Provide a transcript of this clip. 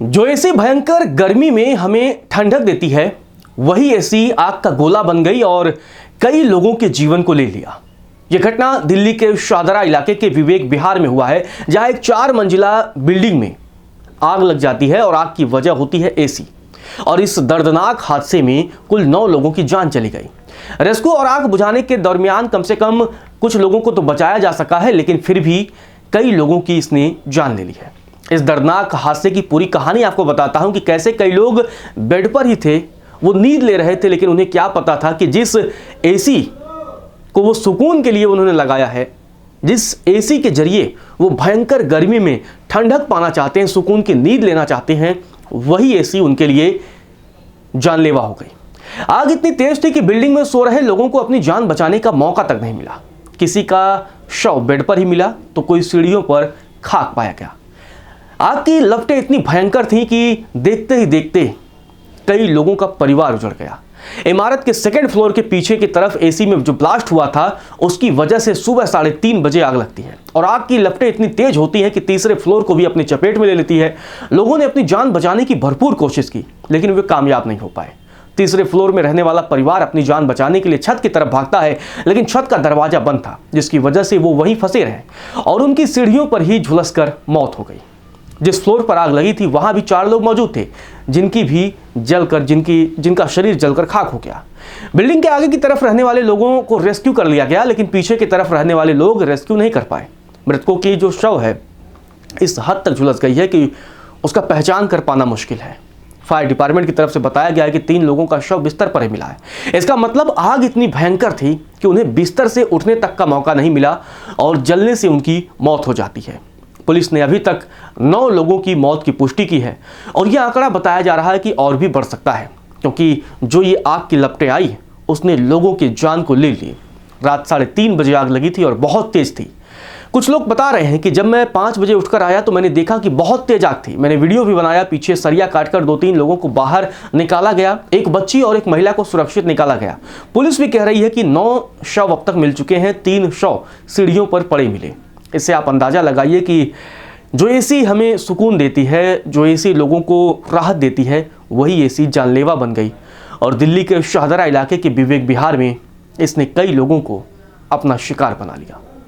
जो एसी भयंकर गर्मी में हमें ठंडक देती है, वही एसी आग का गोला बन गई और कई लोगों के जीवन को ले लिया। यह घटना दिल्ली के शाहदरा इलाके के विवेक विहार में हुआ है, जहां एक 4 मंजिला बिल्डिंग में आग लग जाती है और आग की वजह होती है एसी। और इस दर्दनाक हादसे में कुल 9 लोगों की जान चली गई। रेस्क्यू और आग बुझाने के दरमियान कम से कम कुछ लोगों को तो बचाया जा सका है, लेकिन फिर भी कई लोगों की इसने जान ले ली है। इस दर्दनाक हादसे की पूरी कहानी आपको बताता हूं कि कैसे कई लोग बेड पर ही थे, वो नींद ले रहे थे, लेकिन उन्हें क्या पता था कि जिस एसी को वो सुकून के लिए उन्होंने लगाया है, जिस एसी के जरिए वो भयंकर गर्मी में ठंडक पाना चाहते हैं, सुकून की नींद लेना चाहते हैं, वही एसी उनके लिए जानलेवा हो गई। आग इतनी तेज थी कि बिल्डिंग में सो रहे लोगों को अपनी जान बचाने का मौका तक नहीं मिला। किसी का शव बेड पर ही मिला तो कोई सीढ़ियों पर खाक पाया गया। आग की लपटें इतनी भयंकर थीं कि देखते ही देखते कई लोगों का परिवार उजड़ गया। इमारत के 2nd फ्लोर के पीछे की तरफ एसी में जो ब्लास्ट हुआ था, उसकी वजह से सुबह 3:30 बजे आग लगती है और आग की लपटें इतनी तेज होती हैं कि तीसरे फ्लोर को भी अपनी चपेट में ले लेती है। लोगों ने अपनी जान बचाने की भरपूर कोशिश की, लेकिन वे कामयाब नहीं हो पाए। तीसरे फ्लोर में रहने वाला परिवार अपनी जान बचाने के लिए छत की तरफ भागता है, लेकिन छत का दरवाजा बंद था, जिसकी वजह से वो वहीं फंसे रहे और उनकी सीढ़ियों पर ही झुलसकर मौत हो गई। जिस फ्लोर पर आग लगी थी वहां भी 4 लोग मौजूद थे, जिनका शरीर जलकर खाक हो गया। बिल्डिंग के आगे की तरफ रहने वाले लोगों को रेस्क्यू कर लिया गया, लेकिन पीछे की तरफ रहने वाले लोग रेस्क्यू नहीं कर पाए। मृतकों की जो शव है इस हद तक झुलस गई है कि उसका पहचान कर पाना मुश्किल है। फायर डिपार्टमेंट की तरफ से बताया गया है कि 3 लोगों का शव बिस्तर पर ही मिला है। इसका मतलब आग इतनी भयंकर थी कि उन्हें बिस्तर से उठने तक का मौका नहीं मिला और जलने से उनकी मौत हो जाती है। पुलिस ने अभी तक 9 लोगों की मौत की पुष्टि की है और यह आंकड़ा बताया जा रहा है कि और भी बढ़ सकता है, क्योंकि जो ये आग की लपटें आई उसने लोगों की जान को ले ली। रात 3:30 बजे आग लगी थी और बहुत तेज थी। कुछ लोग बता रहे हैं कि जब मैं 5 बजे उठकर आया तो मैंने देखा कि बहुत तेज आग थी। मैंने वीडियो भी बनाया। पीछे सरिया काटकर 2-3 लोगों को बाहर निकाला गया, एक बच्ची और एक महिला को सुरक्षित निकाला गया। पुलिस भी कह रही है कि 9 शव अब तक मिल चुके हैं, 3 शव सीढ़ियों पर पड़े मिले। इससे आप अंदाजा लगाइए कि जो एसी हमें सुकून देती है, जो एसी लोगों को राहत देती है, वही एसी जानलेवा बन गई। और दिल्ली के शाहदरा इलाके के विवेक विहार में इसने कई लोगों को अपना शिकार बना लिया।